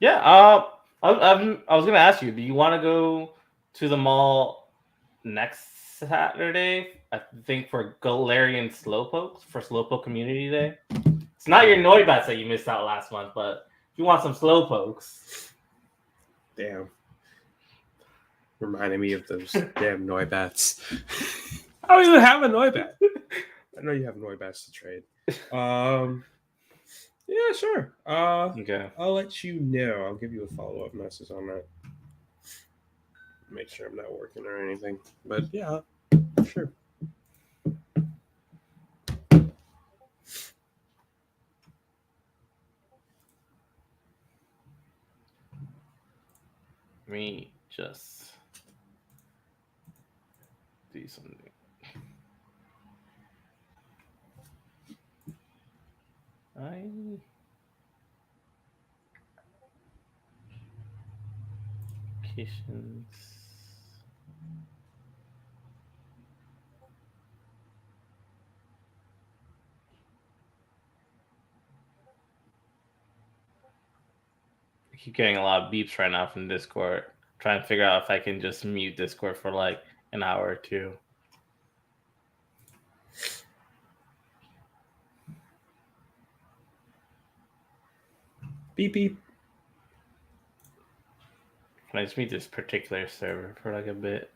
Yeah. I was gonna ask you. Do you want to go to the mall next Saturday? I think for Galarian Slowpokes for Slowpoke Community Day. It's not your Oh, Noibats that you missed out last month, but if you want some Slowpokes. damn. Reminding me of those damn Noibats. I don't even have a Noibat. I know you have Noibats to trade. Um, yeah, sure. Okay. I'll let you know. I'll give you a follow up message on that. Make sure I'm not working or anything. But yeah, sure. Let me just do something. I applications. I keep getting a lot of beeps right now from Discord. Trying to figure out if I can just mute Discord for like an hour or two. Beep beep. Can I just mute this particular server for like a bit?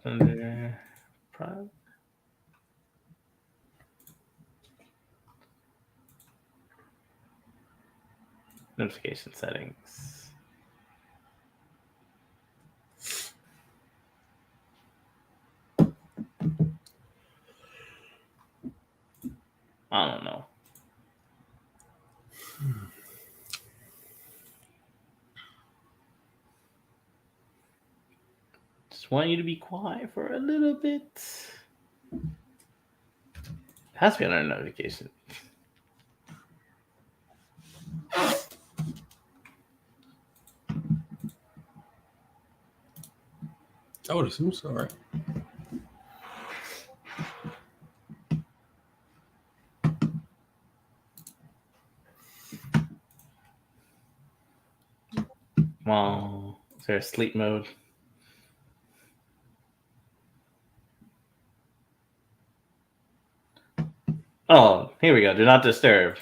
Under private notification settings. I don't know. Just want you to be quiet for a little bit. It has to be under notification. I would assume so, right? Well, is there a sleep mode? Oh, here we go. Do not disturb.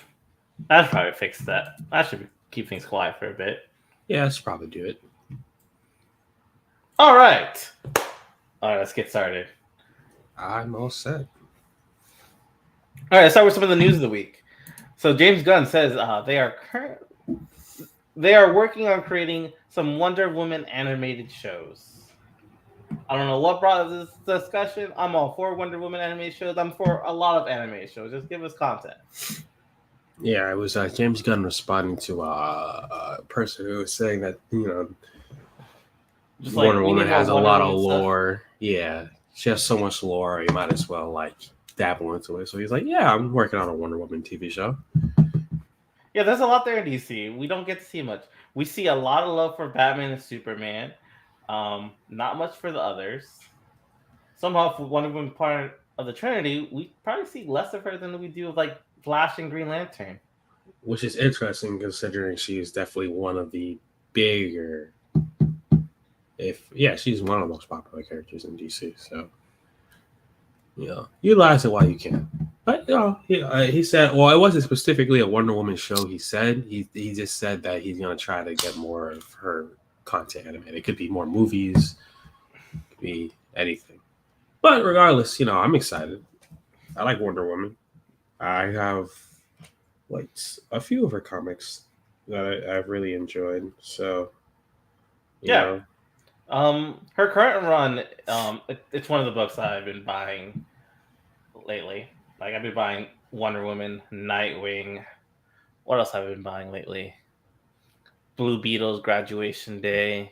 That should probably fix that. That should keep things quiet for a bit. Yeah, let's probably do it. All right. All right, let's get started. I'm all set. All right, let's start with some of the news of the week. So James Gunn says they are working on creating some Wonder Woman animated shows. I don't know what brought this discussion. I'm all for Wonder Woman animated shows. I'm for a lot of animated shows. Just give us content. Yeah, it was James Gunn responding to a person who was saying that Just like Wonder we need Woman more has a Wonder lot of Woman stuff. lore. Yeah, she has so much lore. You might as well like dabble into it. So he's like, "Yeah, I'm working on a Wonder Woman TV show." Yeah, there's a lot there in DC. We don't get to see much. We see a lot of love for Batman and Superman. Not much for the others. Somehow, for Wonder Woman part of the Trinity, we probably see less of her than we do of like Flash and Green Lantern. Which is interesting considering she is definitely one of the bigger, if yeah, she's one of the most popular characters in DC. So utilize it while you can. But he said, well, it wasn't specifically a Wonder Woman show. He said he just said that he's gonna try to get more of her content animated. It could be more movies, it could be anything. But regardless, I'm excited. I like Wonder Woman. I have like a few of her comics that I've really enjoyed. So you Yeah. know, Her current run, it's one of the books that I've been buying lately. Like I've been buying Wonder Woman, Nightwing. What else have I been buying lately? Blue Beetle's Graduation Day.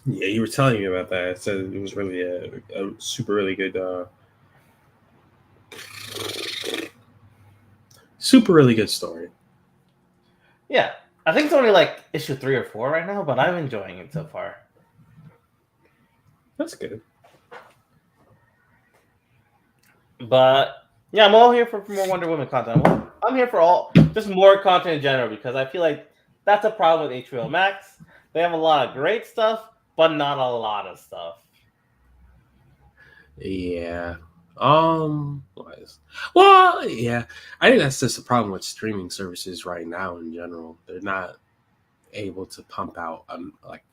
yeah, you were telling me about that. It said it was really a super really good, super really good story. Yeah, I think it's only like issue 3 or 4 right now, but I'm enjoying it so far. That's good. But yeah, I'm all here for more Wonder Woman content. I'm here for all just more content in general because I feel like that's a problem with HBO Max. They have a lot of great stuff, but not a lot of stuff. Yeah. what is- Well, yeah. I think that's just a problem with streaming services right now in general. They're not able to pump out like.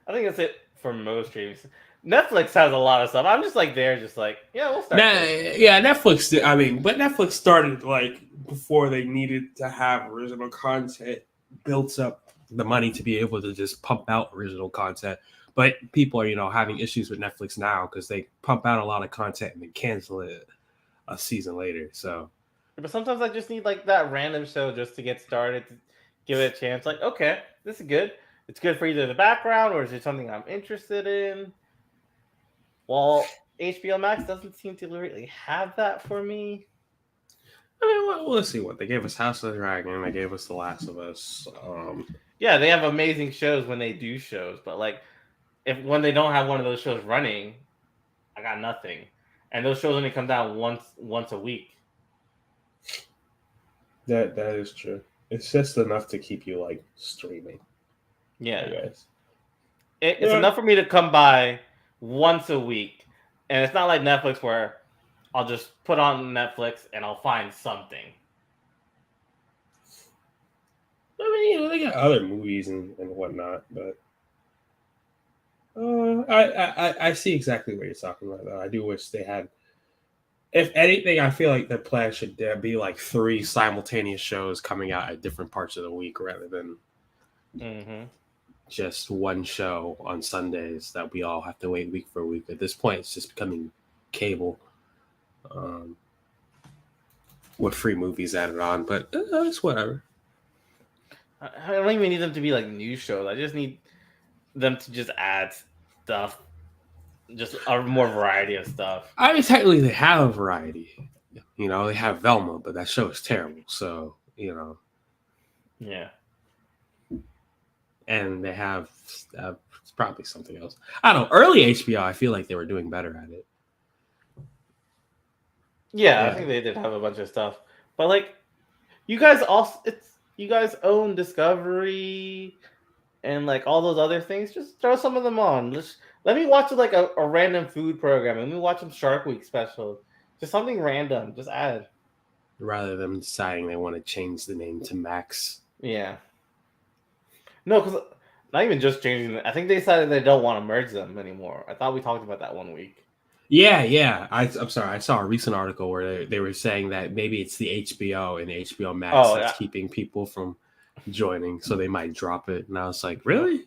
I think that's it for most streams. Netflix has a lot of stuff. I'm just like there, just like yeah, we'll start Nah, this. yeah, Netflix. I mean, but Netflix started like before they needed to have original content, built up the money to be able to just pump out original content. But people are, having issues with Netflix now because they pump out a lot of content and then cancel it a season later. So But sometimes I just need like that random show just to get started, to give it a chance. Like okay, this is good. It's good for either the background or is it something I'm interested in. Well, HBO Max doesn't seem to really have that for me. I mean, let's see what they gave us: House of the Dragon. They gave us The Last of Us. Yeah, they have amazing shows when they do shows, but like if when they don't have one of those shows running, I got nothing. And those shows only come down once a week. That is true. It's just enough to keep you like streaming, I Yeah. guess. It's Yeah. enough for me to come by once a week. And it's not like Netflix where I'll just put on Netflix and I'll find something. I mean, they got other movies and whatnot, but I see exactly what you're talking about. Though I do wish they had. If anything, I feel like their plan should there be like 3 simultaneous shows coming out at different parts of the week rather than Mm-hmm. just one show on Sundays that we all have to wait week for week. At this point, it's just becoming cable um, with free movies added on, but it's whatever. I don't even need them to be like news shows. I just need them to just add stuff, just a more variety of stuff. I mean, technically, they have a variety. They have Velma, but that show is terrible. So, Yeah. and they have probably something else. I don't know. Early HBO, I feel like they were doing better at it. Yeah, I Yeah, think they did have a bunch of stuff. But like you guys also it's you guys own Discovery and like all those other things. Just throw some of them on. Let me watch like a random food program. Let me watch some Shark Week special. Just something random. Just add. rather than deciding they want to change the name to Max. Yeah. No, because not even just changing it. I think they decided they don't want to merge them anymore. I thought we talked about that one week. Yeah, yeah. I'm sorry. I saw a recent article where they were saying that maybe it's the HBO and HBO Max Oh that's yeah. keeping people from joining, so they might drop it. And I was like, No. really?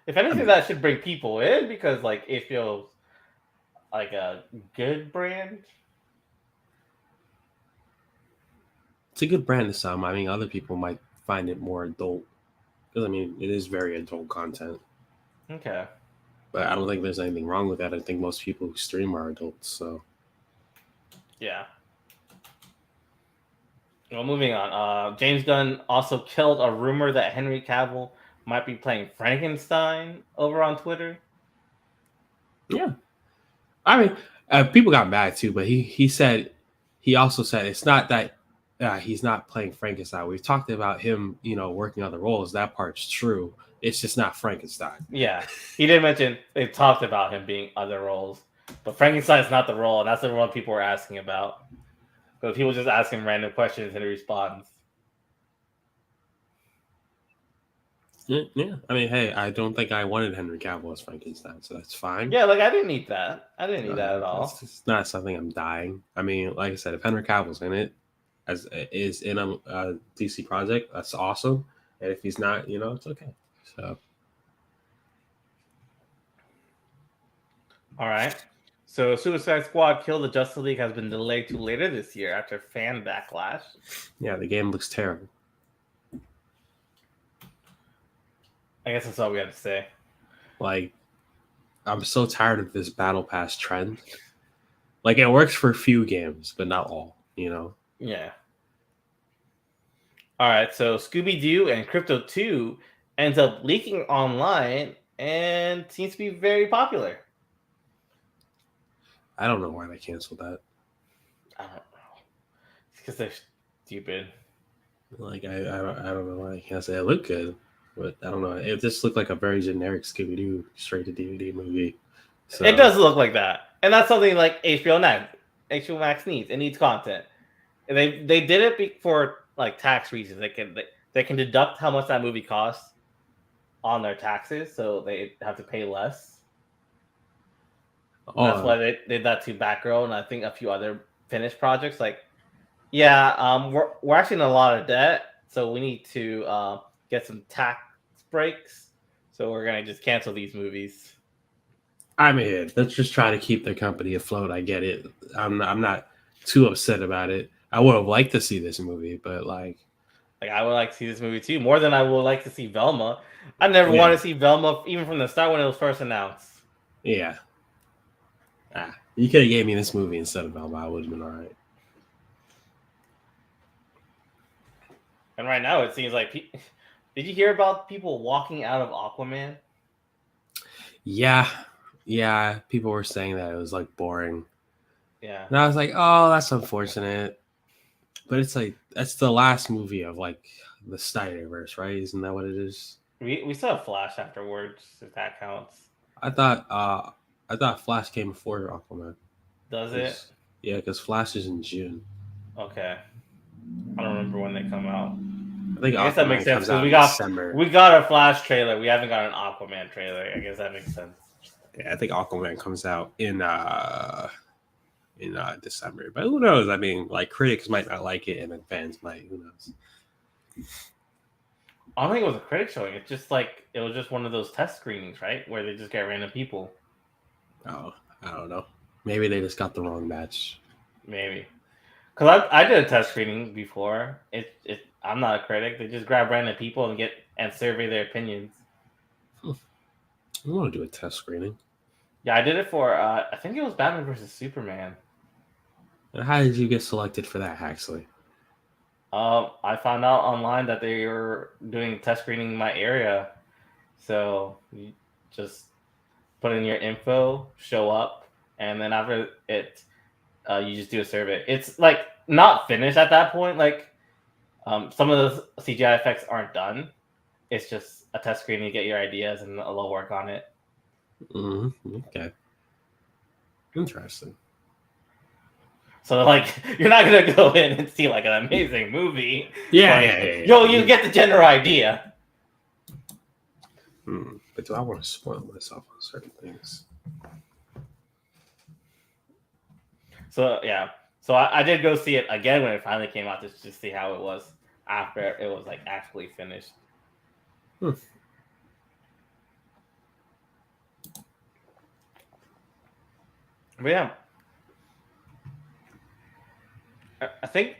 If I anything, mean, that should bring people in because like HBO's like a good brand. it's a good brand to some. I mean, other people might find it more adult because I mean, it is very adult content. Okay. But I don't think there's anything wrong with that. I think most people who stream are adults. So Yeah. Well, moving on. James Gunn also killed a rumor that Henry Cavill might be playing Frankenstein over on Twitter. yeah, I mean, people got mad too, but he also said it's not that he's not playing Frankenstein. We've talked about him, working on the roles. That part's true. It's just not Frankenstein. Yeah, he did mention they talked about him being other roles, but Frankenstein's not the role, and that's the one people were asking about. Because people just ask him random questions and he responds. Yeah, I mean, hey, I don't think I wanted Henry Cavill as Frankenstein, so that's fine. Yeah, like I didn't need that. I didn't need that at That's all. just not something I'm dying. I mean, like I said, if Henry Cavill's in it, as is in a DC project, that's awesome. And if he's not, it's okay. So All right. So Suicide Squad Kill the Justice League has been delayed to later this year after fan backlash. yeah, the game looks terrible. I guess that's all we have to say. Like, I'm so tired of this battle pass trend. Like, it works for a few games, but not all. Yeah. All right. So Scooby Doo and Crypto 2 ends up leaking online and seems to be very popular. I don't know why they canceled that. I don't know. It's because they're stupid. Like I don't know why I can't say it looked good, but I don't know. It just looked like a very generic Scooby Doo straight to DVD movie. It So does look like that, and that's something like HBO Max needs. It needs content. And they did it for like tax reasons. They can deduct how much that movie costs on their taxes, so they have to pay less. And that's oh why they did that to Batgirl and I think a few other finished projects. Like, yeah, we're actually in a lot of debt, so we need to get some tax breaks. So we're gonna just cancel these movies. I mean, let's just try to keep the company afloat. I get it. I'm not too upset about it. I would have liked to see this movie, but like, Like, I would like to see this movie too, more than I would like to see Velma. I never yeah, wanted to see Velma even from the start when it was first announced. yeah. You could have gave me this movie instead of Velma. I would have been all right. And right now, it seems like. Did you hear about people walking out of Aquaman? Yeah, yeah. People were saying that it was like boring, Yeah, and I was like, oh, that's unfortunate. But it's like that's the last movie of like the Snyderverse, right? Isn't that what it is? we saw Flash afterwards. If that counts, I thought uh I thought Flash came before Aquaman. does it? 'Cause- yeah, because Flash is in June. Okay, I don't remember when they come out. I think I guess that makes Aquaman sense comes because out in December. we got a Flash trailer. We haven't got an Aquaman trailer. I guess that makes sense. Yeah, I think Aquaman comes out in December. But who knows? I mean, like critics might not like it, and then fans might. Who knows? I don't think it was a critic showing. It's just like it was just one of those test screenings, right? Where they just get random people. Oh, I don't know. Maybe they just got the wrong batch. Maybe because I did a test screening before. I'm not a critic. They just grab random people and survey their opinions. I want to do a test screening. Yeah, I did it for I think it was Batman versus Superman. And how did you get selected for that, Haxley? I found out online that they were doing test screening in my area, so you just put in your info, show up, and then after it, you just do a survey. It's like not finished at that point. Like some of the CGI effects aren't done. It's just a test screening to get your ideas and a little work on it. Okay, interesting. So like you're not gonna go in and see like an amazing movie. Yeah, But, yeah. yo, you get the general idea. But do I want to spoil myself on certain things? So yeah, so I did go see it again when it finally came out to see how it was after it was like actually finished. Hmm. But yeah, I think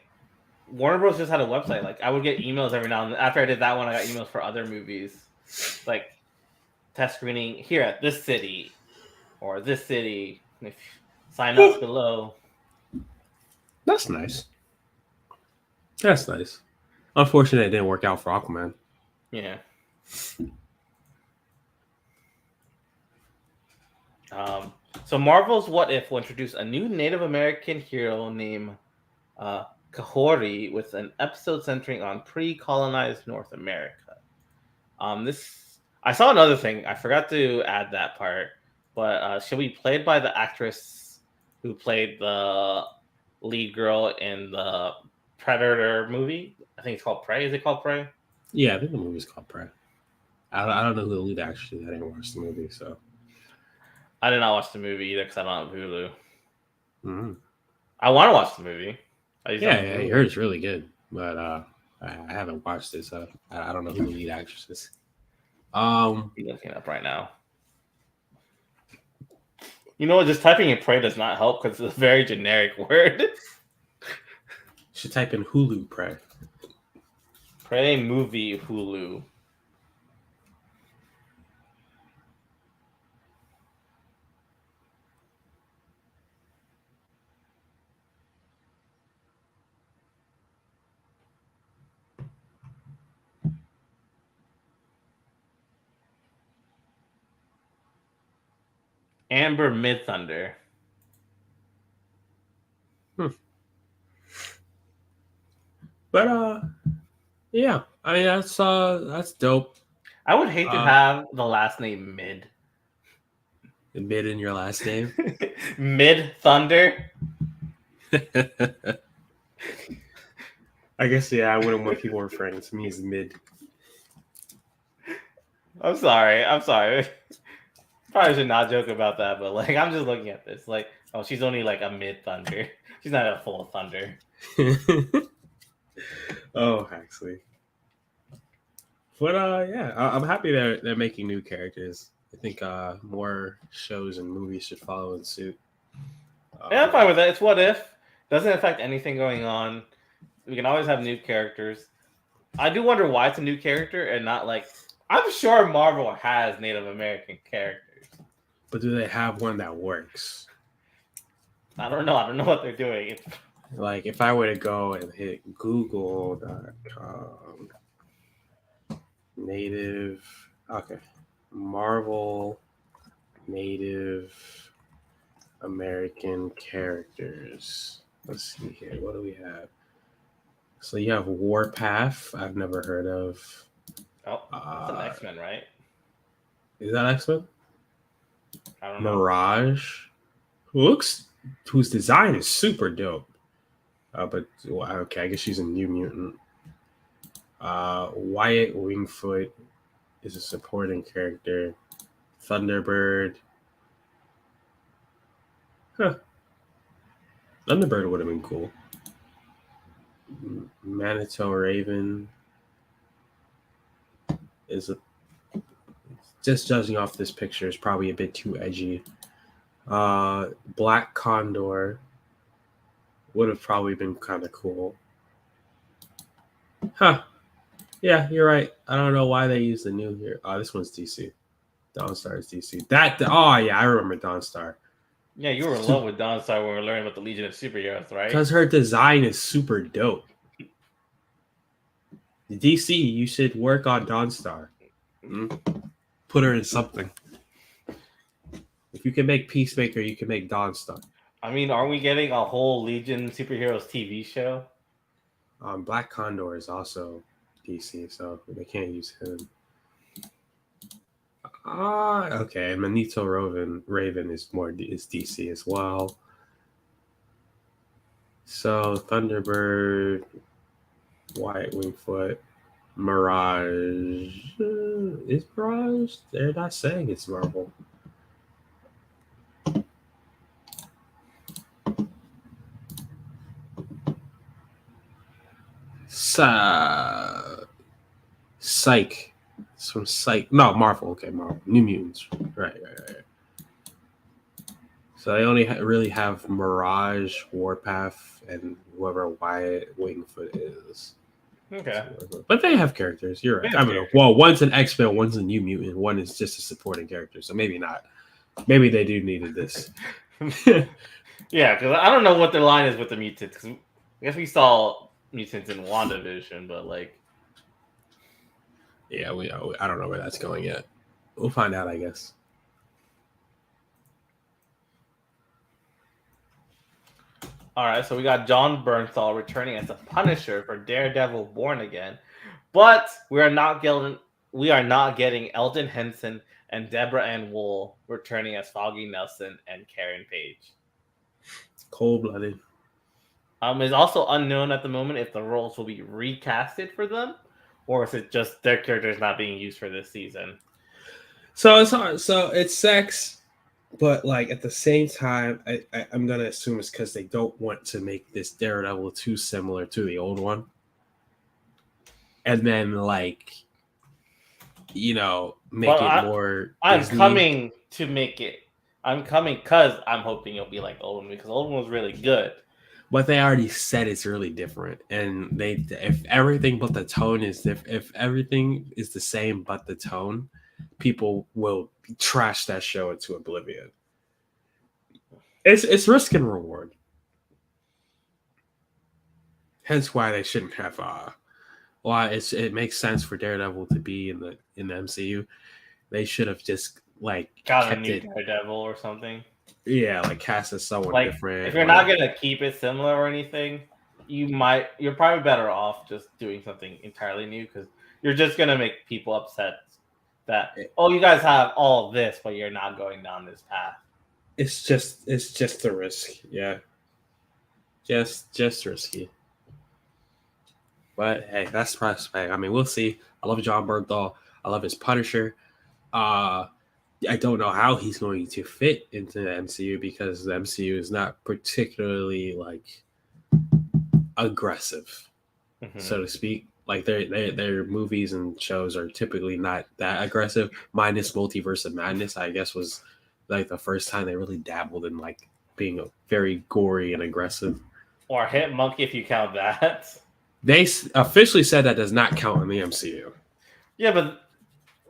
Warner Bros. Just had a website. Like I would get emails every now and then. After I did that one, I got emails for other movies, like test screening here at this city or this city. If sign up below. That's nice. That's nice. Unfortunately, it didn't work out for Aquaman. Yeah. So Marvel's What If will introduce a new Native American hero named Kahori with an episode centering on pre-colonized North America. This I saw another thing. I forgot to add that part, but she'll be played by the actress who played the lead girl in the Predator movie. I think it's called Prey. Is it called Prey? Yeah, I think the movie's called Prey. I don't know who the lead actually. I didn't watch the movie, so. I did not watch the movie either because I don't have Hulu. Mm-hmm. I want to watch the movie. Yeah, I heard it's really good, but I haven't watched it, so I don't know who the lead actress is. Looking up right now. You know what? Just typing in Prey does not help because it's a very generic word. Should type in Hulu Prey. Prey movie Hulu. Amber Midthunder. But yeah, I mean that's dope. I would hate to Uh, have the last name Mid. Mid in your last name. Mid Thunder. I guess yeah, I wouldn't want people referring to me as mid. I'm sorry. I'm sorry. Probably should not joke about that, but like I'm just looking at this. Like, oh, she's only like a mid Thunder. She's not a full Thunder. Oh, actually, but yeah, I'm happy they're making new characters. I think more shows and movies should follow in suit. Yeah, I'm Um, fine with that. It's what if. Doesn't affect anything going on. We can always have new characters. I do wonder why it's a new character and not like I'm sure Marvel has Native American characters. but do they have one that works? I don't know. I don't know what they're doing. Like if I were to go and hit Google.com native, okay, Marvel Native American characters. Let's see here. What do we have? So you have Warpath. I've never heard of. Oh, that's an Uh, X Men, right? is that X Men? I don't know. Mirage, whose design is super dope. But well, okay, I guess she's a New Mutant. Wyatt Wingfoot is a supporting character. Thunderbird. Huh. Thunderbird would have been cool. Manitou Raven is a just judging off this picture is probably a bit too edgy. Black Condor would have probably been kind of cool. Huh. Yeah, you're right. I don't know why they use the new here. Oh, this one's DC. Dawnstar is DC. Oh yeah, I remember Dawnstar. Yeah, you were in love with Dawn Star when we were learning about the Legion of Superheroes, right? Because her design is super dope. DC, you should work on Dawnstar. Put her in something. If you can make Peacemaker, you can make Dawnstar. I mean, are we getting a whole Legion Superheroes TV show? Black Condor is also DC, so they can't use him. Okay. Manito Raven is DC as well. So Thunderbird, Wyatt Wingfoot, Mirage. Is Mirage? They're not saying it's Marvel. Psych. It's from Psych. No, Marvel. Okay, Marvel. New Mutants. Right. So they only really have Mirage, Warpath, and whoever Wyatt Wingfoot is. Okay. But they have characters. You're right. Yeah, I don't know. Well, one's an X-Men, one's a New Mutant, one is just a supporting character. So maybe not. Maybe they do needed this. Yeah, because I don't know what their line is with the mutants. Cause I guess we saw mutants in WandaVision, but like, Yeah, I don't know where that's going yet. We'll find out, I guess. all right. So we got John Bernthal returning as a Punisher for Daredevil: Born Again, but we are not getting Eldon Henson and Deborah Ann Wool returning as Foggy Nelson and Karen Page. Cold-blooded. It's also unknown at the moment if the roles will be recasted for them, or if it's just their characters not being used for this season. So it's hard. So it's sex, but like at the same time, I'm gonna assume it's because they don't want to make this Daredevil too similar to the old one, and then like, make it more. I'm Disney. coming to make it. I'm coming because I'm hoping it'll be like the old one because the old one was really good. But they already said it's really different, and if everything but the tone is if everything is the same but the tone, people will trash that show into oblivion. It's risk and reward. Hence why they shouldn't have why it makes sense for Daredevil to be in the MCU. They should have just like got a new Daredevil or something. Yeah, like cast as someone like, different. If you're not gonna keep it similar or anything, you're probably better off just doing something entirely new because you're just gonna make people upset that oh you guys have all of this but you're not going down this path. It's just a risk. Yeah, just risky. But hey, that's prospect. I mean, we'll see. I love John Bernthal. I love his Punisher. Uh, I don't know how he's going to fit into the MCU because the MCU is not particularly like aggressive, so to speak. Like their movies and shows are typically not that aggressive. Minus Multiverse of Madness, I guess, was like the first time they really dabbled in like being very gory and aggressive. Or Hit Monkey if you count that. They officially said that does not count in the MCU. Yeah, but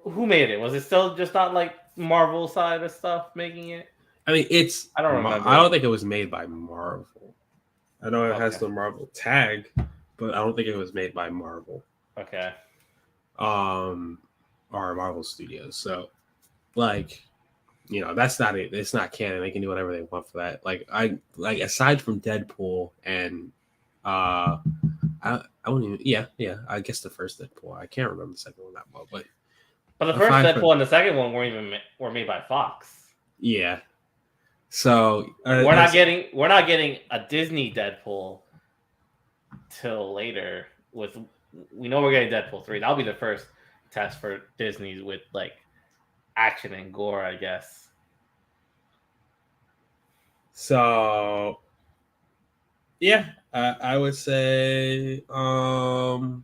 who made it? Was it still just not like Marvel side of stuff making it? I mean, I don't remember. I don't think it was made by Marvel. I know it Okay. has the Marvel tag, but I don't think it was made by Marvel. Okay. Or Marvel Studios. So, like, you know, that's not it. It's not canon. They can do whatever they want for that. Like, aside from Deadpool and I wouldn't even. Yeah. I guess the first Deadpool. I can't remember the second one that well, but the first Deadpool and the second one were made by Fox. Yeah. So we're not getting a Disney Deadpool till later. We know we're getting Deadpool 3. That'll be the first test for Disney with like action and gore, I guess. So yeah, I would say that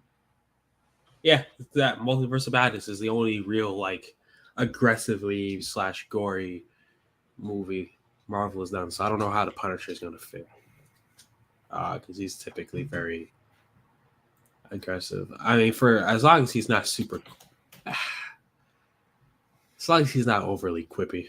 Multiverse of Madness is the only real like aggressively / gory movie Marvel has done. So I don't know how the Punisher is going to fit because he's typically very aggressive. I mean, for as long as he's not super, as long as he's not overly quippy.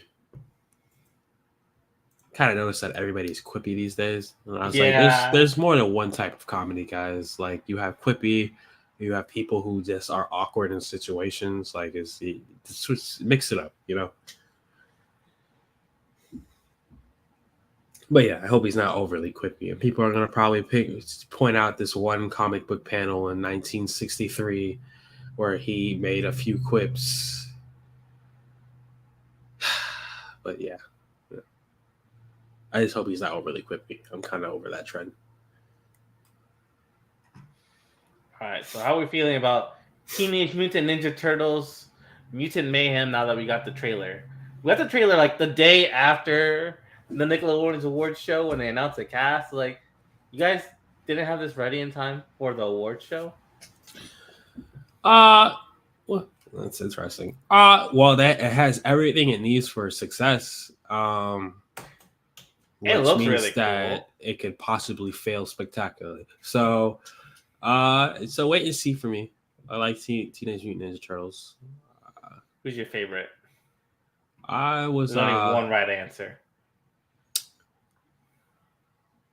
Kind of noticed that everybody's quippy these days. And I was like, there's more than one type of comedy, guys. Like you have quippy, you have people who just are awkward in situations. Like mix it up, you know. But yeah, I hope he's not overly quippy. And people are gonna probably point out this one comic book panel in 1963 where he made a few quips. But yeah. I just hope he's not overly quippy. I'm kind of over that trend. All right, so how are we feeling about Teenage Mutant Ninja Turtles Mutant Mayhem now that we got the trailer? We got the trailer like the day after the Nickelodeon's awards show when they announced the cast. Like, you guys didn't have this ready in time for the awards show? Well, that's interesting. Well, it has everything it needs for success. It looks really cool. It could possibly fail spectacularly. So wait and see for me. I like Teenage Mutant Ninja Turtles. Who's your favorite? There's only one right answer.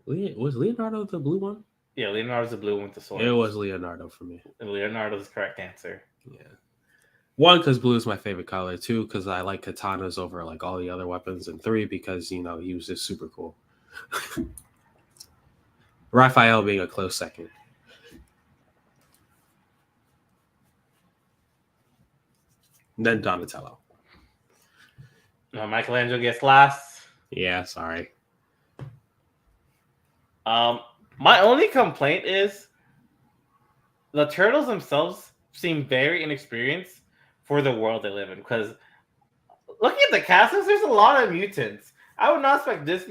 Was Leonardo the blue one? Yeah, Leonardo's the blue one with the sword. It was Leonardo for me. Leonardo's the correct answer. Yeah. One, because blue is my favorite color. Two, because I like katanas over like all the other weapons. And three, because he was just super cool. Raphael being a close second. And then Donatello. Michelangelo gets last. Yeah, sorry. My only complaint is the turtles themselves seem very inexperienced for the world they live in. Because looking at the cast, there's a lot of mutants. I would not expect this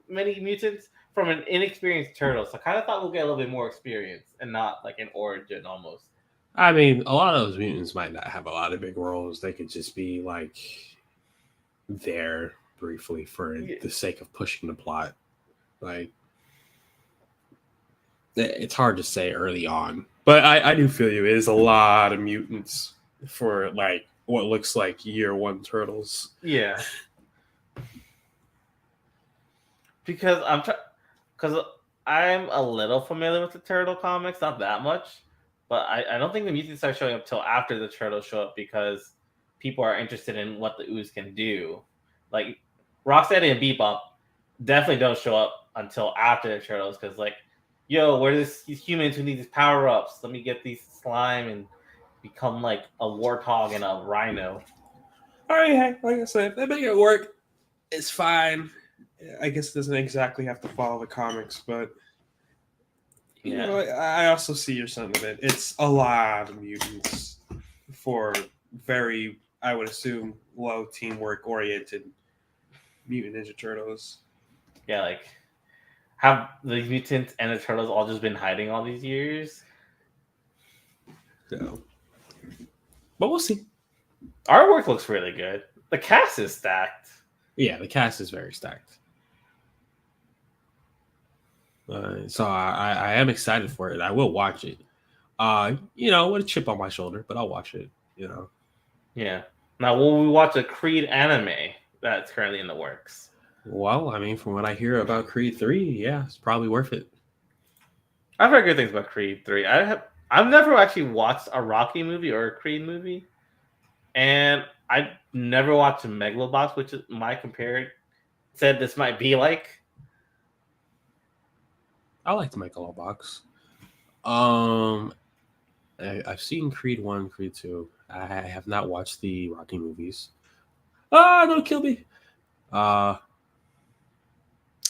many mutants from an inexperienced turtle. So I kind of thought we'll get a little bit more experience and not like an origin almost. I mean, a lot of those mutants might not have a lot of big roles. They could just be like there briefly for the sake of pushing the plot. Like, it's hard to say early on, but I do feel you. It is a lot of mutants for like what looks like year one turtles. Yeah, because I'm a little familiar with the turtle comics, not that much, but I don't think the mutants start showing up till after the turtles show up because people are interested in what the ooze can do. Like Rocksteady and Bebop definitely don't show up until after the turtles because like yo, where these humans who need these power ups? Let me get these slime and become like a warthog and a rhino. All right, hey, like I said, if they make it work, it's fine. I guess it doesn't exactly have to follow the comics, but Yeah, I also see your sentiment. It's a lot of mutants for very, I would assume, low teamwork oriented mutant Ninja Turtles. yeah, like have the mutants and the turtles all just been hiding all these years? So, but we'll see. Artwork looks really good. The cast is stacked. Yeah, the cast is very stacked. So I am excited for it. I will watch it. With a chip on my shoulder, but I'll watch it. Yeah. Now, will we watch a Creed anime that's currently in the works? Well, I mean, from what I hear about Creed 3, yeah, it's probably worth it. I've heard good things about Creed 3. I've never actually watched a Rocky movie or a Creed movie, and I never watched Megalobox, which is my compared said this might be like. I like the Megalobox. I've seen Creed 1, Creed 2. I have not watched the Rocky movies. Don't kill me.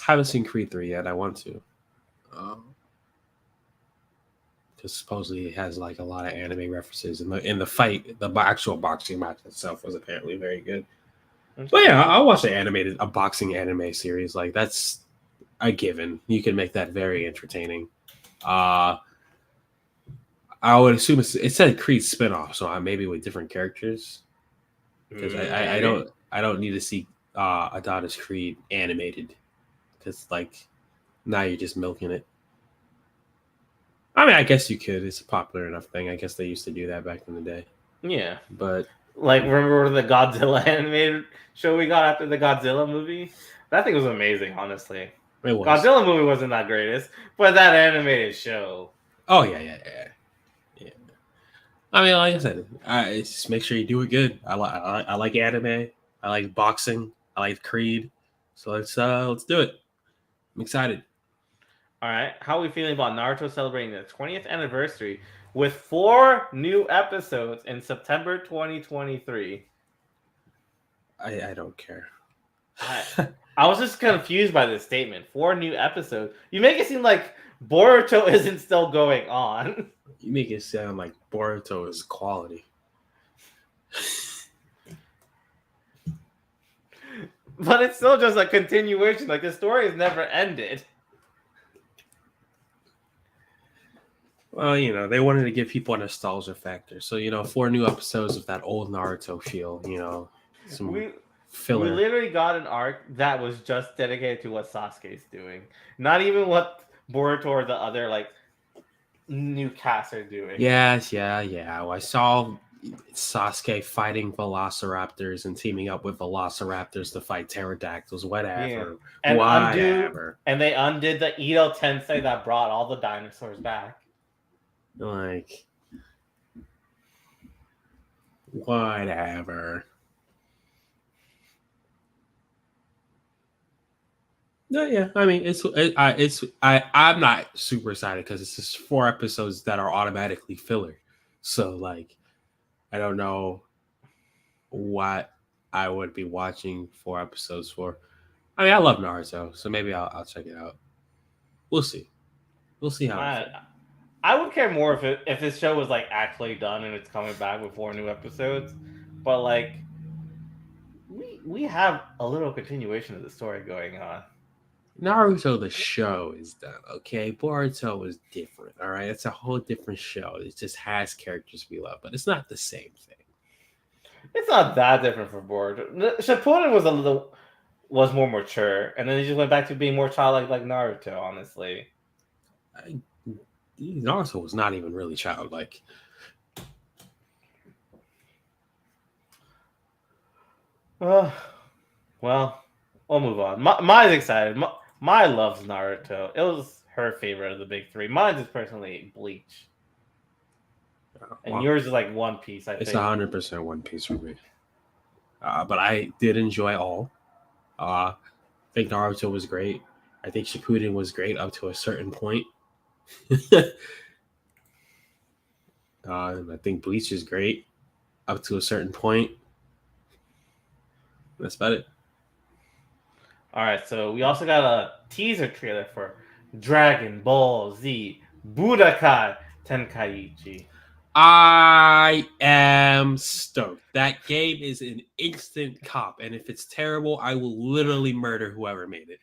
Haven't seen Creed 3 yet. I want to. Because supposedly it has like a lot of anime references in the fight. The actual boxing match itself was apparently very good. But yeah, I'll watch a boxing anime series. Like that's a given. You can make that very entertaining. I would assume it said Creed spinoff, so maybe with different characters. Because I don't need to see Adonis Creed animated. Because like now you're just milking it. I mean, I guess you could. It's a popular enough thing. I guess they used to do that back in the day. Yeah. But like, remember the Godzilla animated show we got after the Godzilla movie? That thing was amazing, honestly. it was. Godzilla movie wasn't that greatest, but that animated show. Oh yeah. I mean, like I said, just make sure you do it good. I like anime. I like boxing. I like Creed. So let's do it. I'm excited. All right, how are we feeling about Naruto celebrating the 20th anniversary with 4 new episodes in September 2023? I don't care. I was just confused by this statement. 4 new episodes. You make it seem like Boruto isn't still going on. You make it sound like Boruto is quality. But it's still just a continuation. Like the story has never ended. Well, they wanted to give people a nostalgia factor. So, 4 new episodes of that old Naruto feel, some filler. We literally got an arc that was just dedicated to what Sasuke's doing. Not even what Boruto or the other, like, new casts are doing. Yes, yeah. Well, I saw Sasuke fighting velociraptors and teaming up with velociraptors to fight pterodactyls, whatever. Yeah. Whatever. And they undid the Edo Tensei that brought all the dinosaurs back. Like, whatever. No, yeah. I mean, I'm not super excited because it's just 4 episodes that are automatically filler. So, like, I don't know what I would be watching 4 episodes for. I mean, I love Naruto, so maybe I'll check it out. We'll see. We'll see how. I would care more if this show was like actually done and it's coming back with 4 new episodes, but like we have a little continuation of the story going on. Naruto the show is done, okay? Boruto is different, all right? It's a whole different show. It just has characters we love, but it's not the same thing. It's not that different from Boruto. Shippuden was more mature, and then he just went back to being more childlike like Naruto, honestly. Naruto was not even really childlike. Well, we'll move on. Mai's excited. Mai loves Naruto. It was her favorite of the big 3. Mine is personally Bleach. And yours is like One Piece, I think. It's 100% One Piece for me. But I did enjoy all. I think Naruto was great. I think Shippuden was great up to a certain point. I think Bleach is great up to a certain point. That's about it. All right, so we also got a teaser trailer for Dragon Ball Z Budokai Tenkaichi. I am stoked. That game is an instant cop, and if it's terrible, I will literally murder whoever made it.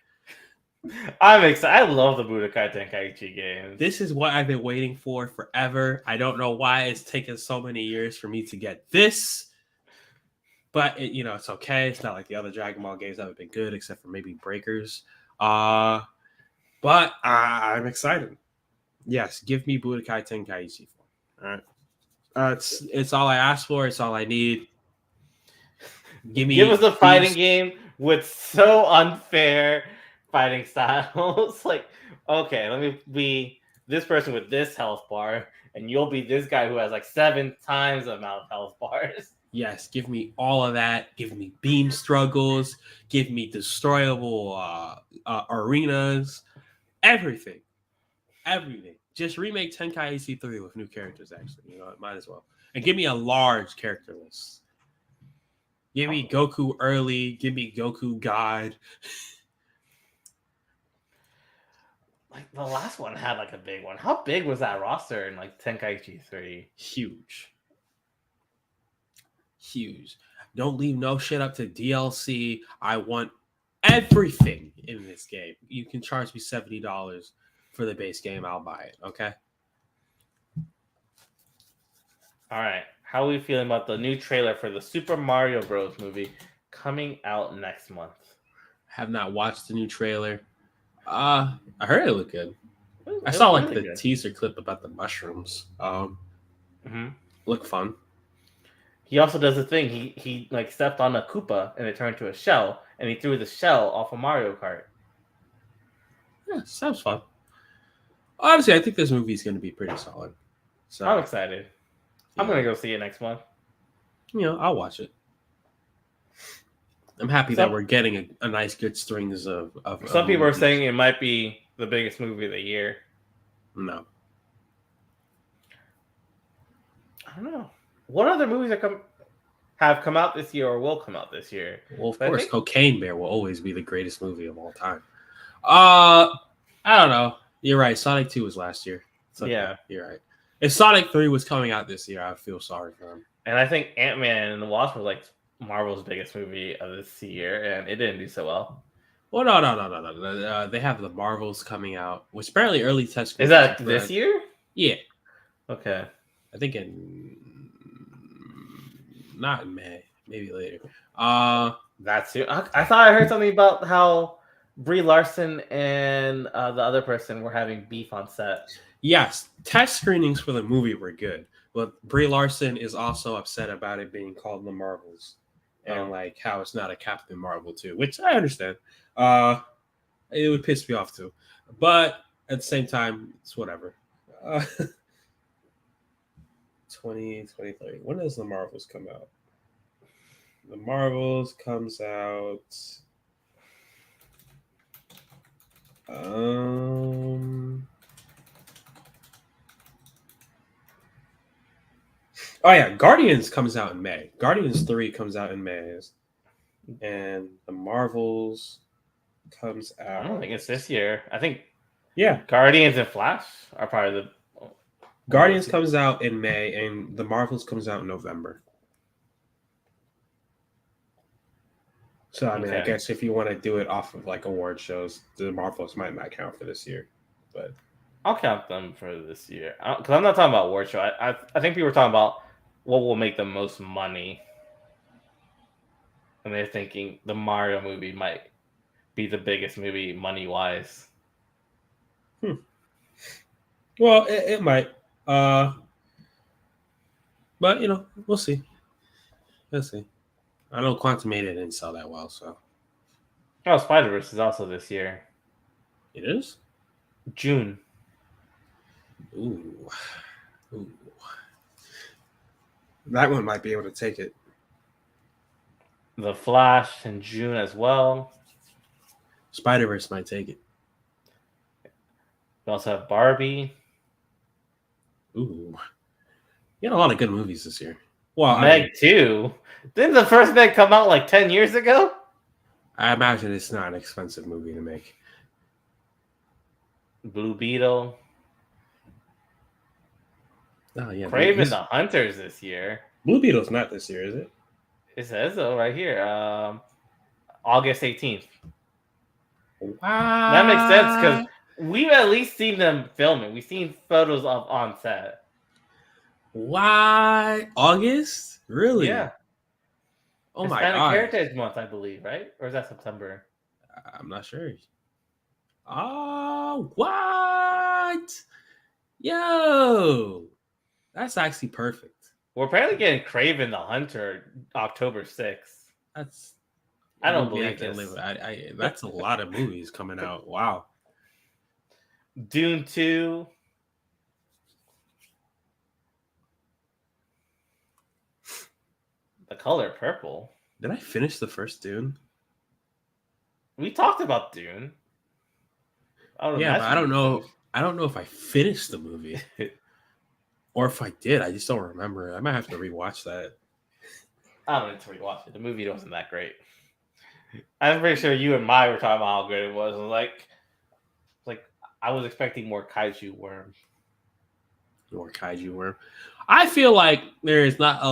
I'm excited. I love the Budokai Tenkaichi games. This is what I've been waiting for forever. I don't know why it's taken so many years for me to get this, but it's okay. It's not like the other Dragon Ball games haven't been good, except for maybe Breakers. But I'm excited. Yes, give me Budokai Tenkaichi 4. All right. It's all I asked for. It's all I need. Give us a fighting beams. game with so unfair fighting styles. Like, okay, let me be this person with this health bar, and you'll be this guy who has like 7 times the amount of health bars. Yes, give me all of that. Give me beam struggles. Give me destroyable arenas. Everything. Just remake Tenkaichi 3 with new characters, actually. It might as well. And give me a large character list. Give me Goku early. Give me Goku God. Like the last one had like a big one. How big was that roster in like Tenkaichi 3? Huge. Don't leave no shit up to DLC. I want everything in this game. You can charge me $70 for the base game. I'll buy it. Okay. All right. How are we feeling about the new trailer for the Super Mario Bros. Movie coming out next month? Have not watched the new trailer. I heard it looked good. I It saw was like really the good. teaser clip about the mushrooms. Mhm. Look fun. He also does a thing. He like stepped on a Koopa and it turned to a shell, and he threw the shell off a Mario Kart. Yeah, sounds fun. Honestly, I think this movie is going to be pretty solid. So I'm excited. I'm yeah, gonna go see it next month. I'll watch it. I'm happy that Some we're getting a nice good strings of some people are movies. saying it might be the biggest movie of the year. No. I don't know. What other movies have come out this year or will come out this year? Well, of But I course, think Cocaine Bear will always be the greatest movie of all time. I don't know. You're right. Sonic 2 was last year. It's okay. Yeah. You're right. If Sonic 3 was coming out this year, I would feel sorry for him. And I think Ant-Man and the Wasp was like Marvel's biggest movie of this year, and it didn't do so well. Well, no. They have the Marvels coming out, which apparently early test Is screenings. that this year? Yeah. Okay. I think not in May, maybe later. That's it. I thought I heard something about how Brie Larson and the other person were having beef on set. Yes, test screenings for the movie were good, but Brie Larson is also upset about it being called The Marvels, and like how it's not a Captain Marvel too, which I understand. It would piss me off too, but at the same time, it's whatever. 2023. When does The Marvels come out? The Marvels comes out. Oh yeah, Guardians comes out in May. Guardians 3 comes out in May, and the Marvels comes out. I don't think it's this year. I think yeah, Guardians and Flash are part of the. Guardians comes out in May, and the Marvels comes out in November. So I mean, I guess if you want to do it off of like award shows, the Marvels might not count for this year, but I'll count them for this year because I'm not talking about award show. I think people were talking about what will make the most money, and they're thinking the Mario movie might be the biggest movie money wise. Well, it might, but we'll see. Let's see. I know Quantumania didn't sell that well, so. Oh, Spider-Verse is also this year. It is? June. Ooh. That one might be able to take it. The Flash in June as well. Spider-Verse might take it. We also have Barbie. Ooh, you had a lot of good movies this year. Well, I Meg mean, 2. Didn't the first Meg come out like 10 years ago? I imagine it's not an expensive movie to make. Blue Beetle. Oh yeah, Craven the Hunters this year. Blue Beetle's not this year, is it? It says so right here. August 18th. That makes sense because What? we've at least seen them filming. We've seen photos of on set. Why August? Really? Yeah. Oh my Hispanic gosh. Heritage Month, I believe, right? Or is that September? I'm not sure. Oh, what? Yo, that's actually perfect. We're apparently getting Craven the Hunter October 6th. That's I a don't movie I believe can this. live with. That's a lot of movies coming out. Wow. Dune 2. The color purple. Did I finish the first Dune? We talked about Dune. Yeah, but I don't know. I don't know if I finished the movie or if I did. I just don't remember. I might have to rewatch that. I don't need to rewatch it. The movie wasn't that great. I'm pretty sure you and Mai were talking about how good it was. Like I was expecting more kaiju worm. Or kaiju worm. I feel like there is not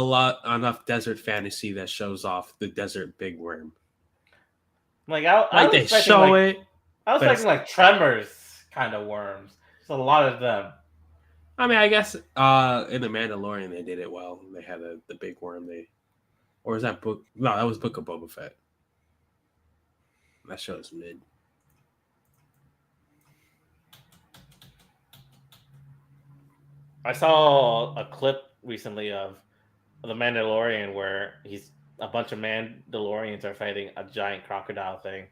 enough desert fantasy that shows off the desert big worm. Like I Like was they expecting show like, it. I was expecting like Tremors kind of worms. There's a lot of them. I mean, I guess in the Mandalorian they did it well. They had the big worm. Or was that book? No, that was Book of Boba Fett. That show is mid. I saw a clip recently of the Mandalorian where a bunch of Mandalorians are fighting a giant crocodile thing.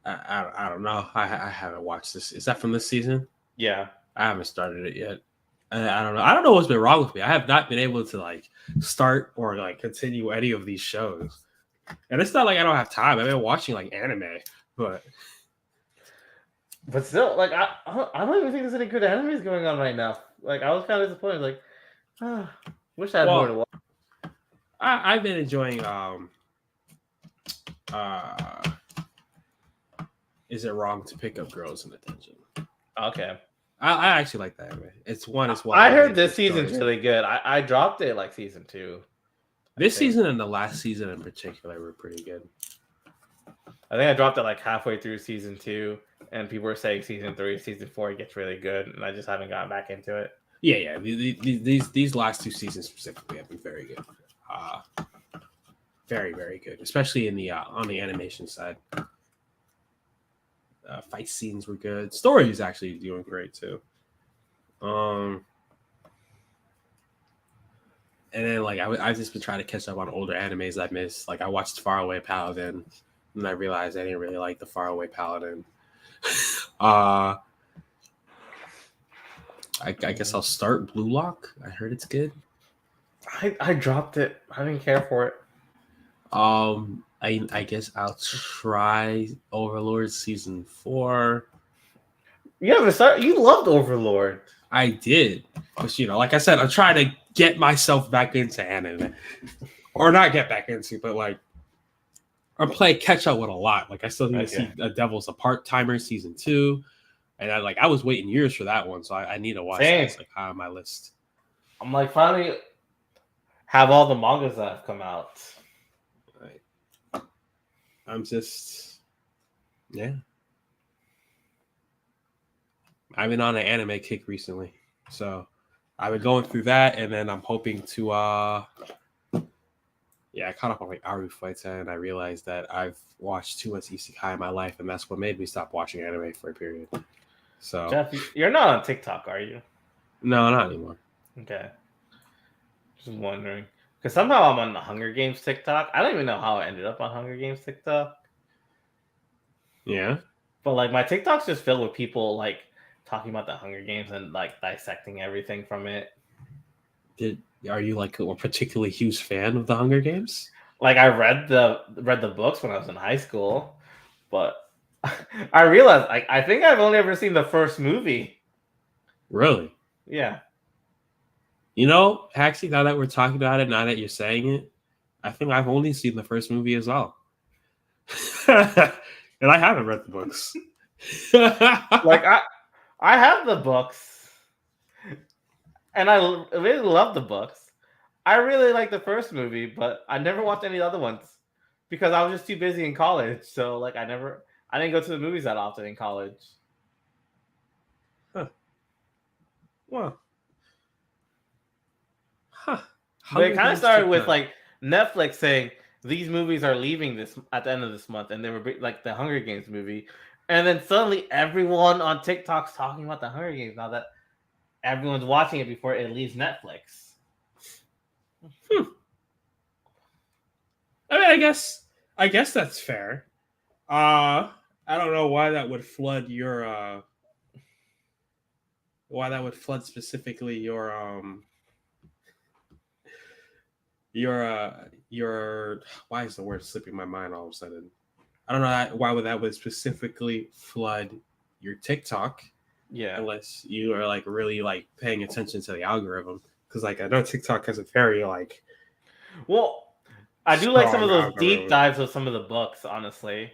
I don't know. I haven't watched this. Is that from this season? Yeah. I haven't started it yet. I don't know. I don't know what's been wrong with me. I have not been able to like start or like continue any of these shows. And it's not like I don't have time. I've been watching like anime, but still, like I don't even think there's any good animes going on right now. Like I was kind of disappointed. Like, wish I had more to watch. I've been enjoying. Is it wrong to pick up girls in attention? Okay. I actually like that anime. It's one. I heard this season's really good. I dropped it like season 2. This season and the last season in particular were pretty good. I think I dropped it like halfway through season 2, and people were saying season 3, season 4 gets really good, and I just haven't gotten back into it. Yeah. These last 2 seasons specifically have been very good. Very, very good, especially in the on the animation side. Fight scenes were good. Story is actually doing great too. And then like I've just been trying to catch up on older animes I missed. Like I watched Faraway Paladin, and I realized I didn't really like the Faraway Paladin. I guess I'll start Blue Lock. I heard it's good. I dropped it. I didn't care for it. I guess I'll try Overlord season 4. You haven't started. You loved Overlord. I did, but like I said, I'm trying to get myself back into anime, or not get back into, but like I'm playing catch up with a lot. Like I still need to see Devil's a Part-Timer season 2, and I was waiting years for that one, so I need to watch that. It's like high on my list. I'm like finally have all the mangas that have come out. I'm just, yeah. I've been on an anime kick recently, so I've been going through that, and then I'm hoping to, I caught up on like Aru Flighta, and I realized that I've watched too much isekai in my life, and that's what made me stop watching anime for a period. So, Jeff, you're not on TikTok, are you? No, not anymore. Okay, just wondering. Because somehow I'm on the Hunger Games TikTok. I don't even know how I ended up on Hunger Games TikTok. Yeah. But like my TikTok's just filled with people like talking about the Hunger Games and like dissecting everything from it. Are you like a particularly huge fan of the Hunger Games? Like I read the books when I was in high school, but I realized I think I've only ever seen the first movie. Really? Yeah. You know, actually, now that we're talking about it, now that you're saying it, I think I've only seen the first movie as well. And I haven't read the books. Like I have the books, and really love the books. I really like the first movie, but I never watched any other ones because I was just too busy in college. So like I didn't go to the movies that often in college. Huh. Well, huh. But it Hunger kind of Games started with TikTok. like Netflix saying these movies are leaving this at the end of this month, and they were like the Hunger Games movie, and then suddenly everyone on TikTok's talking about the Hunger Games now that everyone's watching it before it leaves Netflix. Hmm. I mean, I guess that's fair. I don't know why that would flood why that would flood specifically your why is the word slipping my mind all of a sudden? I don't know why that would specifically flood your TikTok Yeah. unless you are like really like paying attention to the algorithm, because like I know TikTok has a very like Well, I do like some of strong those deep algorithm. dives of some of the books, honestly,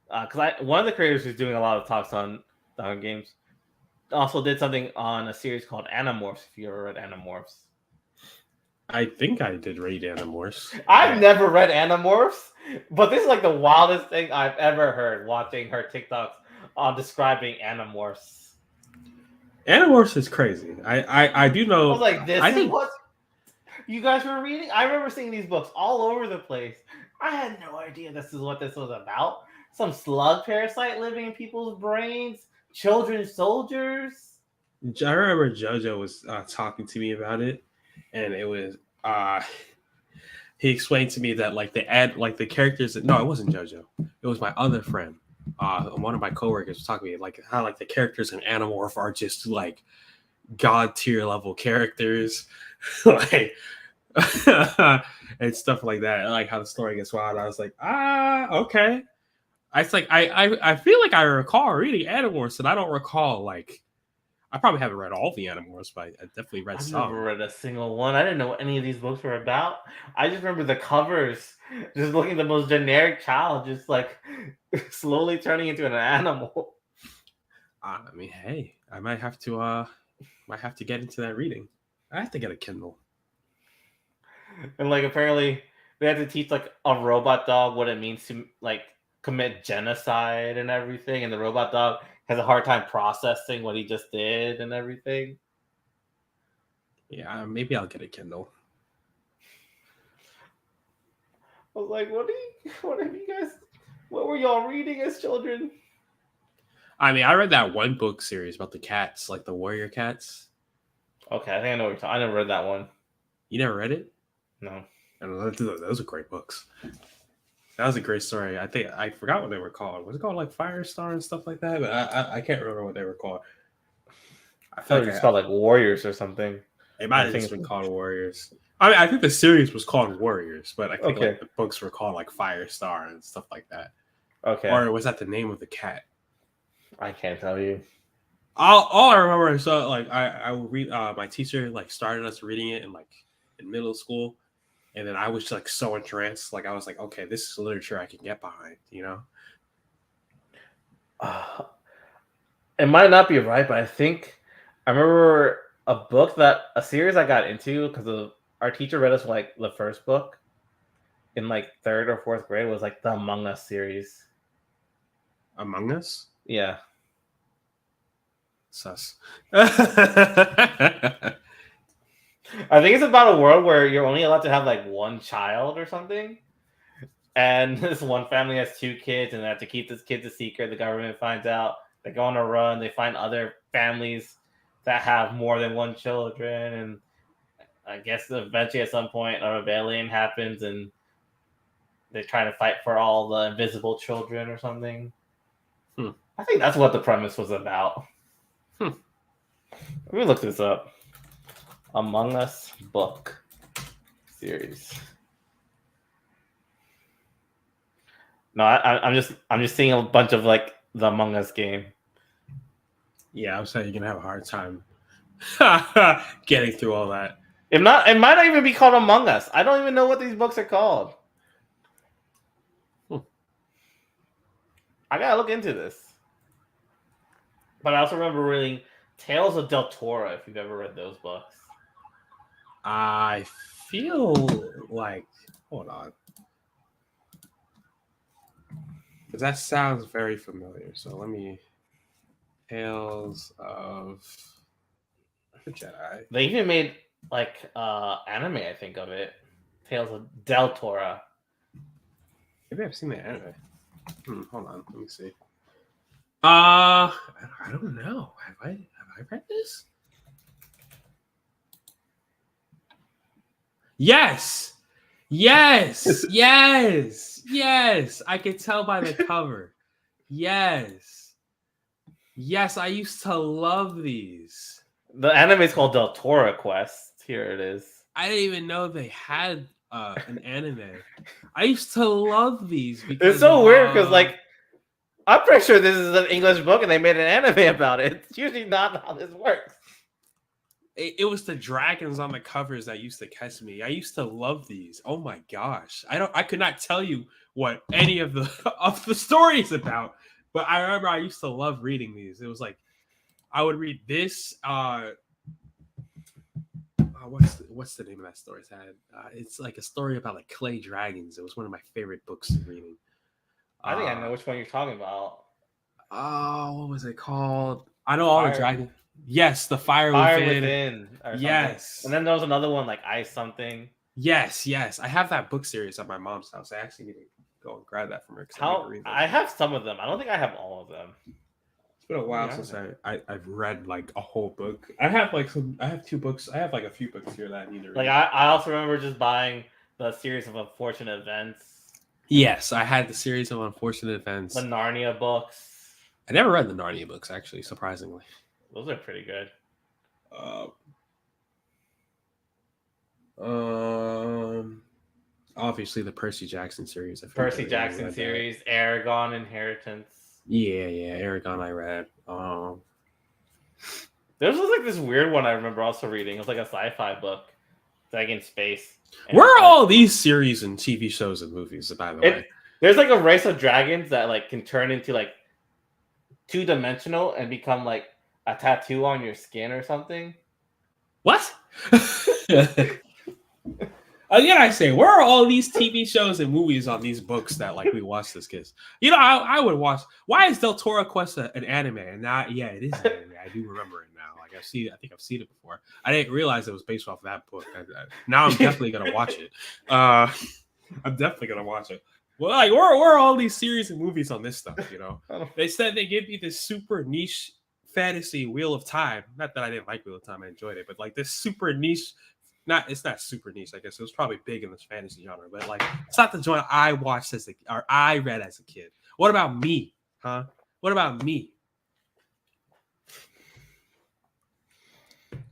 because one of the creators who's doing a lot of talks on the Hunger Games also did something on a series called Animorphs. If you ever read Animorphs, I think I did read Animorphs. I've never read Animorphs, but this is like the wildest thing I've ever heard watching her TikToks on describing Animorphs. Animorphs is crazy. I do I was know. like, this I is think what you guys were reading? I remember seeing these books all over the place. I had no idea this is what this was about. Some slug parasite living in people's brains, children soldiers. I remember JoJo was talking to me about it, and it was he explained to me that like the characters. No, it wasn't JoJo. It was my other friend. One of my coworkers was talking to me like how like the characters in Animorph are just like god tier level characters, like and stuff like that. Like how the story gets wild. I was like, okay. I like I feel like I recall reading Animorphs, and I don't recall like I probably haven't read all the Animorphs, but I definitely read I've never some. read a single one. I didn't know what any of these books were about. I just remember the covers, just looking the most generic child, just like slowly turning into an animal. I mean, hey, I might have to get into that reading. I have to get a Kindle. And like apparently they had to teach like a robot dog what it means to like commit genocide and everything, and the robot dog has a hard time processing what he just did and everything. Yeah, maybe I'll get a Kindle. I was like, what have you guys what were y'all reading as children? I mean, I read that one book series about the cats, like the warrior cats. Okay, I think I know what you're talking. I never read that one. You never read it? No. I don't know, those are great books. That was a great story. I think I forgot what they were called. Was it called like Firestar and stuff like that? But I can't remember what they were called. I I feel thought it like was called like Warriors or something. it And might I have think just been it's called Warriors. I mean, I think the series was called Warriors, but I think okay. like the books were called like Firestar and stuff like that. Okay. Or was that the name of the cat? I can't tell you. All I remember is like I would read. My teacher like started us reading it in middle school, and then I was like so entranced. Like I was like, okay, this is literature I can get behind. You know? It might not be right, but I think I remember a series I got into because of our teacher read us like the first book in like third or fourth grade was like the Among Us series. Among Us. Yeah. Sus. I think it's about a world where you're only allowed to have like one child or something. And this one family has two kids and they have to keep this kid a secret. The government finds out. They go on a run. They find other families that have more than one children. And I guess eventually at some point a rebellion happens and they try to fight for all the invisible children or something. Hmm. I think that's what the premise was about. Hmm. Let me look this up. Among Us book series. No, I'm just seeing a bunch of like the Among Us game. Yeah, I'm saying you're gonna have a hard time getting through all that. If not, it might not even be called Among Us. I don't even know what these books are called. I gotta look into this. But I also remember reading Tales of Del Toro, if you've ever read those books. I feel like, hold on, because that sounds very familiar. So let me. Tales of the Jedi. They even made like anime, I think, of it. Tales of Del Toro. Maybe I've seen the anime. Hold on, let me see. I don't know. Have I read this? Yes. Yes. Yes. Yes. I could tell by the cover. Yes. Yes, I used to love these. The anime is called Del Toro Quest. Here it is. I didn't even know they had an anime. I used to love these because It's so weird because, like, I'm pretty sure this is an English book and they made an anime about it. It's usually not how this works. It was the dragons on the covers that used to catch me. I used to love these. Oh my gosh. I could not tell you what any of the stories about, but I remember I used to love reading these. It was like I would read this what's the name of that story? It's like a story about like clay dragons. It was one of my favorite books of reading. I think I know which one you're talking about. Oh, what was it called? I know all the dragons. Yes, the Fire Within. Yes. And then there was another one like Ice something. Yes. I have that book series at my mom's house. I actually need to go and grab that from her. I have some of them. I don't think I have all of them. It's been a while since I've read like a whole book. I have 2 books. I have like a few books here that I need to read. Like I also remember just buying the series of Unfortunate Events. Yes, I had the series of Unfortunate Events. The Narnia books. I never read the Narnia books, actually, surprisingly. Those are pretty good. Obviously the Percy Jackson series. Percy Jackson series, Aragon Inheritance. Yeah, Aragon I read. There was like this weird one I remember also reading. It was like a sci-fi book. It's like in space. Where are all these series and TV shows and movies, by the way? There's like a race of dragons that like can turn into like 2-dimensional and become like a tattoo on your skin or something. What? Again, I say, where are all these TV shows and movies on these books that like we watched as kids? You know, I would watch. Why is Del Toro Quest an anime? And now, yeah, it is an anime. I do remember it now. Like I think I've seen it before. I didn't realize it was based off that book. Now I'm definitely gonna watch it. I'm definitely gonna watch it. Well, like where are all these series and movies on this stuff? You know, they said they give you this super niche fantasy Wheel of Time. Not that I didn't like Wheel of Time, I enjoyed it, but like this super niche. It's not super niche. I guess it was probably big in this fantasy genre, but like it's not the joint I watched or I read as a kid. What about me, huh? What about me?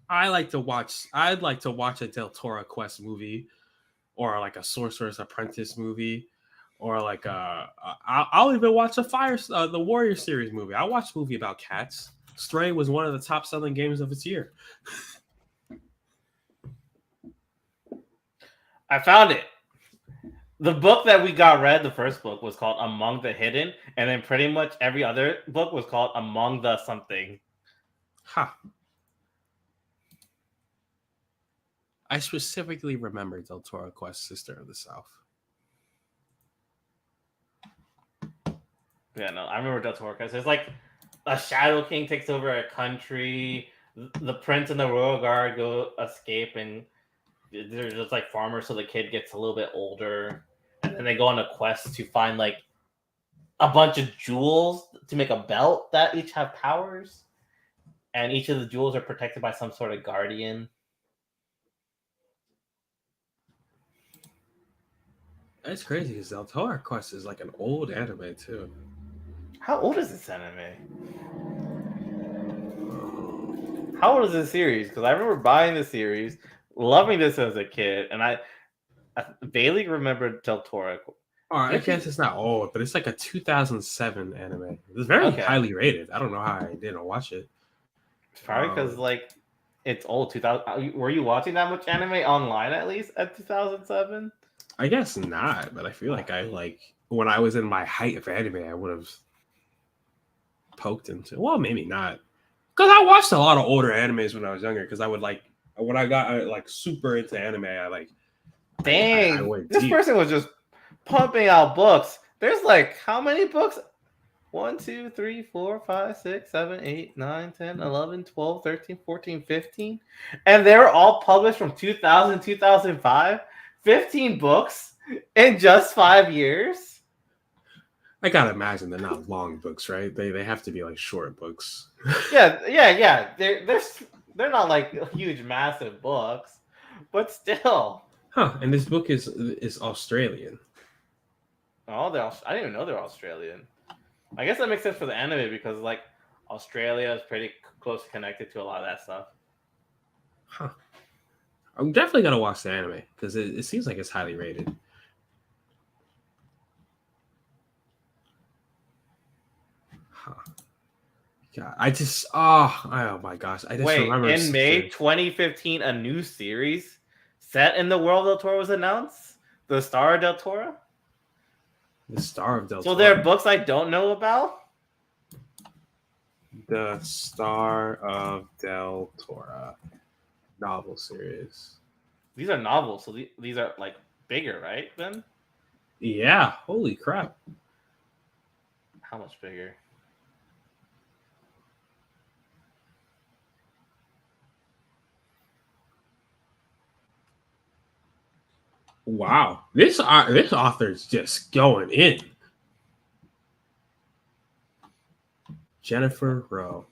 I'd like to watch a Del Toro Quest movie, or like a Sorcerer's Apprentice movie, or like I'll even watch the Warrior series movie. I watched a movie about cats. Stray was one of the top selling games of its year. I found it. The book that we got read, the first book, was called Among the Hidden, and then pretty much every other book was called Among the something. Ha. I specifically remember Del Toro Quest, Sister of the South. Yeah, no, I remember Del Toro Quest. It's like a Shadow King takes over a country. The prince and the royal guard go escape, and they're just like farmers, so the kid gets a little bit older, and then they go on a quest to find like a bunch of jewels to make a belt that each have powers, and each of the jewels are protected by some sort of guardian. That's crazy because Del Toro Quest is like an old anime too. How old is this anime? How old is this series? Because I remember buying the series, loving this as a kid, and I vaguely remember Del Toro. I guess it's not old, but it's like a 2007 anime. It's very highly rated. I don't know how I didn't watch it. It's probably because like It's old. 2000. Were you watching that much anime online at least at 2007? I guess not, but I feel like when I was in my height of anime, I would have poked into. Well, maybe not, because I watched a lot of older animes when I was younger. Because I would when I got super into anime, I Dang, went this deep. person was just pumping out books. There's like how many books? 1, 2, 3, 4, 5, 6, 7, 8, 9, 10, 11, 12, 13, 14, 15. And they were all published from 2000, 2005. 15 books in just 5 years. I gotta imagine they're not long books, right? They have to be like short books. Yeah. They're not like huge, massive books, but still. Huh? And this book is Australian. Oh, I didn't even know they're Australian. I guess that makes sense for the anime because like Australia is pretty close connected to a lot of that stuff. Huh? I'm definitely gonna watch the anime because it seems like it's highly rated. Huh. God, oh my gosh! I just Wait, remember in May 2015, a new series set in the world del Toro was announced. The Star of Del Toro. The Star of Del So Toro. there are books I don't know about. The Star of Del Toro novel series. These are novels, so these are like bigger, right? Then yeah, holy crap! How much bigger? Wow, this author's just going in. Jennifer Rowe.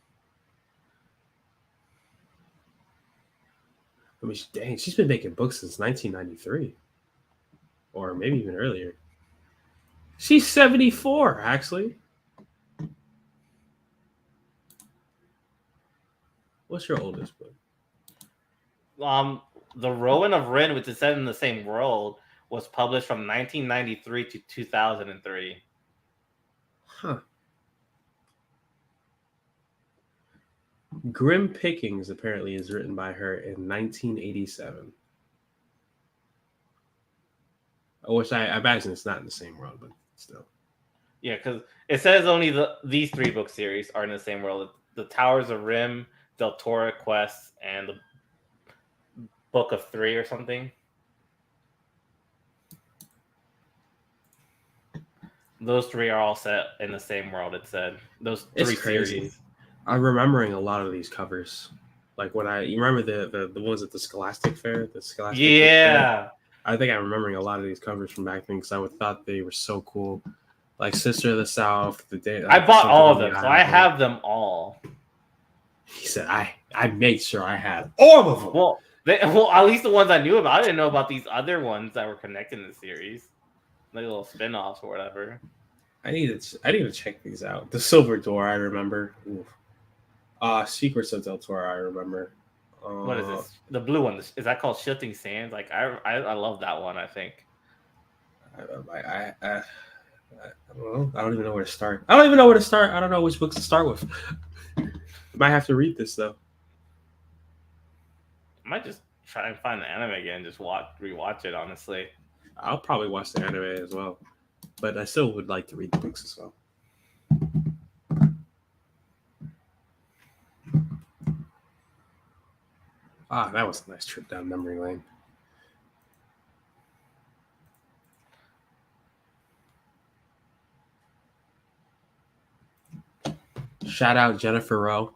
I mean, dang, she's been making books since 1993, or maybe even earlier. She's 74, actually. What's your oldest book? The Rowan of Rin, which is set in the same world, was published from 1993 to 2003. Huh. Grim Pickings apparently is written by her in 1987. Which I imagine it's not in the same world, but still. Yeah, because it says only these 3 book series are in the same world: the Towers of Rim, Del Toro Quest, and the Book of 3 or something. Those 3 are all set in the same world. It said those 3 series. I'm remembering a lot of these covers. Like you remember the ones at the Scholastic Fair, Yeah. I think I'm remembering a lot of these covers from back then because I would thought they were so cool. Like Sister of the South, I bought all of them, so I have them all. He said, "I made sure I had all of them." Well, at least the ones I knew about. I didn't know about these other ones that were connected in the series, like little spin-offs or whatever. I need to check these out. The Silver Door, I remember. Secrets of Del Toro, I remember. What is this? The blue one. Is that called Shifting Sands? Like I love that one. I think. I don't know. I don't even know where to start. I don't know which books to start with. Might have to read this though. I might just try and find the anime again and just rewatch it. Honestly, I'll probably watch the anime as well, but I still would like to read the books as well. That was a nice trip down memory lane. Shout out Jennifer Rowe.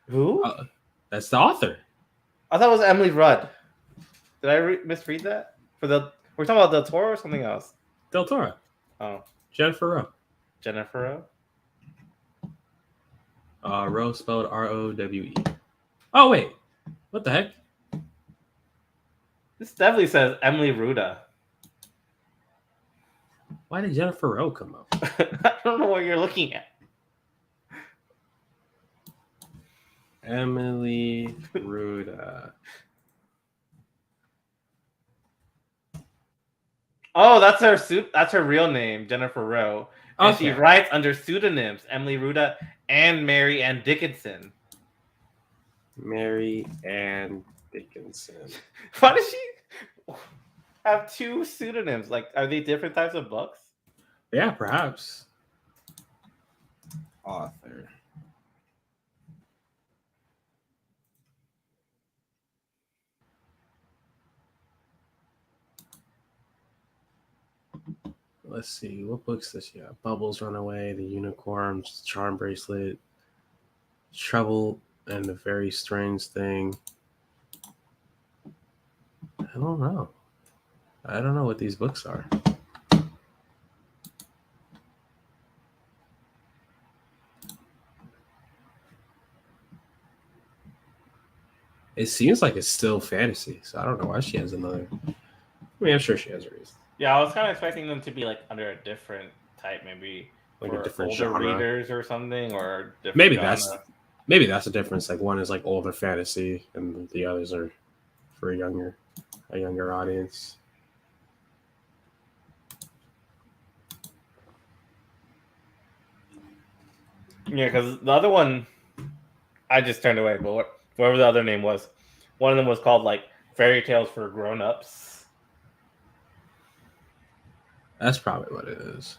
Who? That's the author. I thought it was Emily Rudd. Did I misread that? We're talking about Del Toro or something else? Del Toro. Oh, Jennifer Rowe. Jennifer Rowe. Rowe spelled R-O-W-E. Oh wait, what the heck? This definitely says Emily Ruda. Why did Jennifer Rowe come up? I don't know what you're looking at. Emily Ruda. Oh, that's her real name, Jennifer Rowe. And Okay. she writes under pseudonyms Emily Ruda and Mary Ann Dickinson. Mary Ann Dickinson. Why does she have two pseudonyms? Like, are they different types of books? Yeah, perhaps. Author. Let's see. What books does she have? Bubbles Runaway, The Unicorns, Charm Bracelet, Trouble, and The Very Strange Thing. I don't know. I don't know what these books are. It seems like it's still fantasy, so I don't know why she has another. I mean, I'm sure she has a reason. Yeah, I was kind of expecting them to be like under a different type, maybe Like for a different older genre. readers or something, or different Maybe genre. that's the difference. Like one is like older fantasy, and the others are for a younger audience. Yeah, because the other one, I just turned away. But whatever the other name was, one of them was called like Fairy Tales for Grown-ups. That's probably what it is.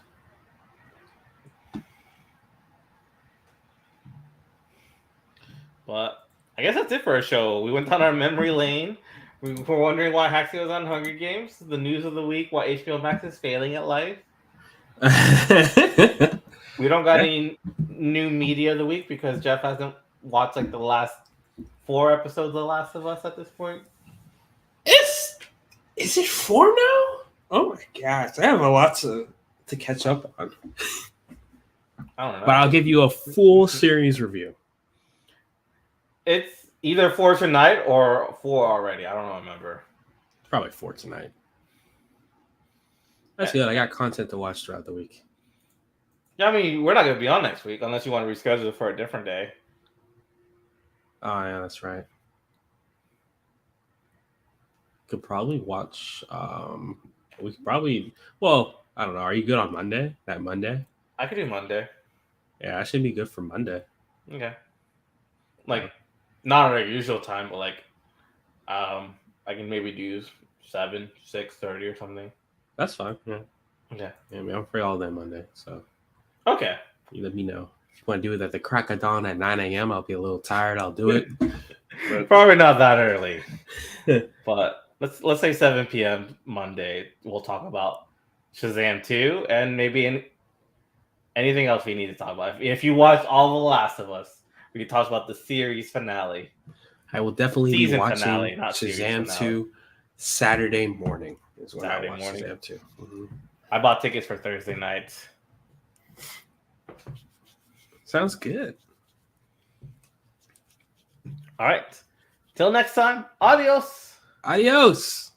But I guess that's it for our show. We went down our memory lane. We were wondering why Haxie was on Hunger Games. The news of the week: why HBO Max is failing at life. We don't got any new media of the week because Jeff hasn't watched like the last 4 episodes of The Last of Us at this point. Is it 4 now? Oh my gosh, I have a lot to catch up on. I don't know. But I'll give you a full series review. It's either 4 tonight or 4 already. I don't remember. Probably 4 tonight. That's good. I got content to watch throughout the week. Yeah, I mean, we're not going to be on next week unless you want to reschedule it for a different day. Oh, yeah, that's right. Could probably watch. We could probably. Well, I don't know. Are you good on Monday? That Monday? I could do Monday. Yeah, I should be good for Monday. Okay. Like, not at our usual time, but like, I can maybe do 7, 6:30 or something. That's fine. Yeah. Okay. Yeah, I mean, I'm free all day Monday, so Okay. you let me know. If you want to do it at the crack of dawn at 9 a.m., I'll be a little tired. I'll do it. Probably not that early. But let's say 7 p.m. Monday. We'll talk about Shazam 2 and maybe anything else we need to talk about. If you watch all The Last of Us, we can talk about the series finale. I will definitely be Season watching finale, not series Shazam finale. 2 Saturday morning. Is when Saturday I watch morning. Shazam 2. Mm-hmm. I bought tickets for Thursday night. Sounds good. All right. Till next time. Adios. Adios.